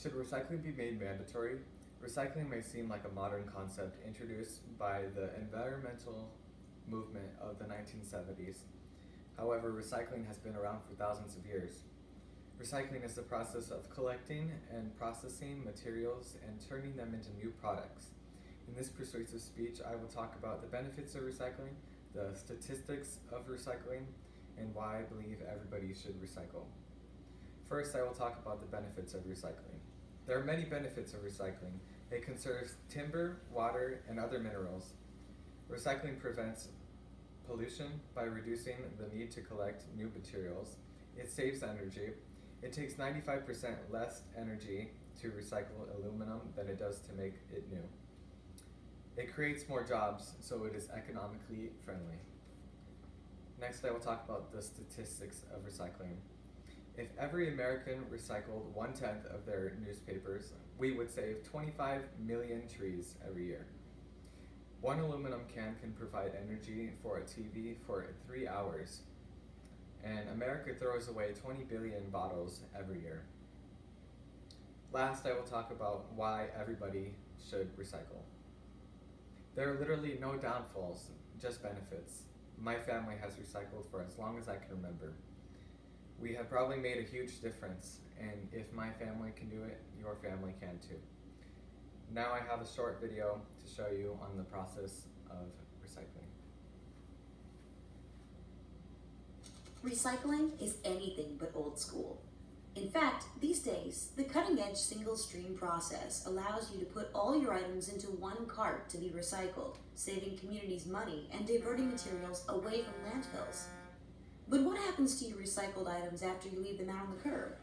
Should recycling be made mandatory? Recycling may seem like a modern concept introduced by the environmental movement of the 1970s. However, recycling has been around for thousands of years. Recycling is the process of collecting and processing materials and turning them into new products. In this persuasive speech, I will talk about the benefits of recycling, the statistics of recycling, and why I believe everybody should recycle. First, I will talk about the benefits of recycling. There are many benefits of recycling. It conserves timber, water, and other minerals. Recycling prevents pollution by reducing the need to collect new materials. It saves energy. It takes 95% less energy to recycle aluminum than it does to make it new. It creates more jobs, so it is economically friendly. Next, I will talk about the statistics of recycling. If every American recycled 1/10 of their newspapers, we would save 25 million trees every year. One aluminum can provide energy for a TV for 3 hours, and America throws away 20 billion bottles every year. Last, I will talk about why everybody should recycle. There are literally no downfalls, just benefits. My family has recycled for as long as I can remember. We have probably made a huge difference, and if my family can do it, your family can too. Now I have a short video to show you on the process of recycling. Recycling is anything but old school. In fact, these days, the cutting-edge single-stream process allows you to put all your items into one cart to be recycled, saving communities money and diverting materials away from landfills. But what happens to your recycled items after you leave them out on the curb?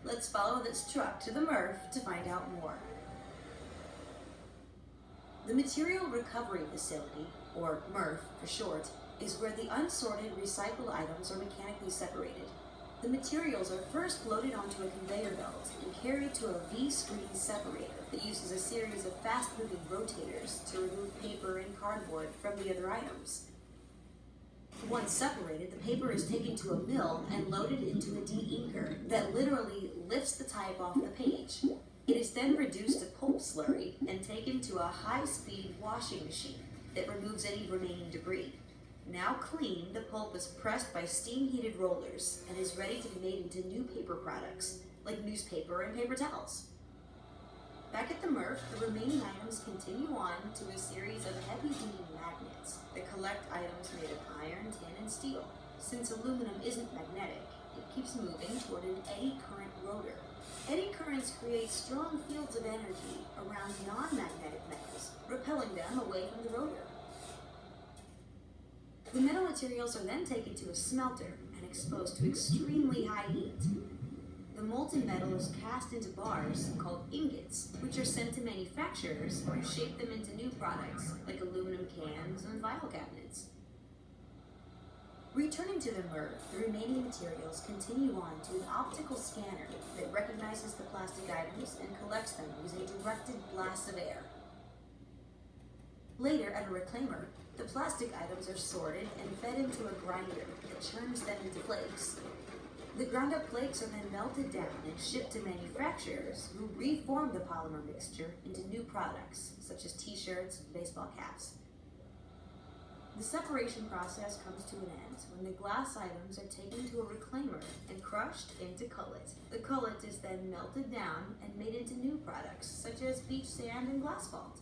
Let's follow this truck to the MRF to find out more. The Material Recovery Facility, or MRF for short, is where the unsorted recycled items are mechanically separated. The materials are first loaded onto a conveyor belt and carried to a V-screen separator that uses a series of fast-moving rotators to remove paper and cardboard from the other items. Once separated, the paper is taken to a mill and loaded into a de-inker that literally lifts the type off the page. It is then reduced to pulp slurry and taken to a high-speed washing machine that removes any remaining debris. Now clean, the pulp is pressed by steam-heated rollers and is ready to be made into new paper products, like newspaper and paper towels. Back at the MRF, the remaining items continue on to a series of heavy-duty magnets that collect items made of iron, tin, and steel. Since aluminum isn't magnetic, it keeps moving toward an eddy current rotor. Eddy currents create strong fields of energy around non-magnetic metals, repelling them away from the rotor. The metal materials are then taken to a smelter and exposed to extremely high heat. The molten metal is cast into bars called ingots, which are sent to manufacturers who shape them into new products like aluminum cans and vinyl cabinets. Returning to the MRF, the remaining materials continue on to an optical scanner that recognizes the plastic items and collects them using directed blasts of air. Later, at a reclaimer, the plastic items are sorted and fed into a grinder that churns them into flakes. The ground up flakes are then melted down and shipped to manufacturers who reform the polymer mixture into new products, such as t-shirts and baseball caps. The separation process comes to an end when the glass items are taken to a reclaimer and crushed into cullet. The cullet is then melted down and made into new products, such as beach sand and glassfault.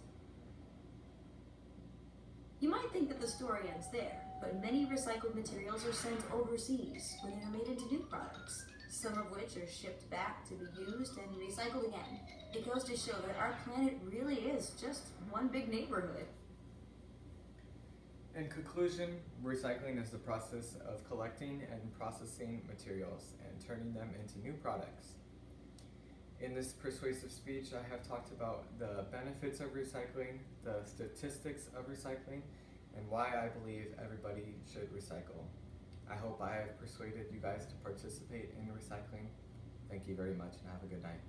You might think that the story ends there, but many recycled materials are sent overseas, where they are made into new products, some of which are shipped back to be used and recycled again. It goes to show that our planet really is just one big neighborhood. In conclusion, recycling is the process of collecting and processing materials and turning them into new products. In this persuasive speech, I have talked about the benefits of recycling, the statistics of recycling, and why I believe everybody should recycle. I hope I have persuaded you guys to participate in recycling. Thank you very much and have a good night.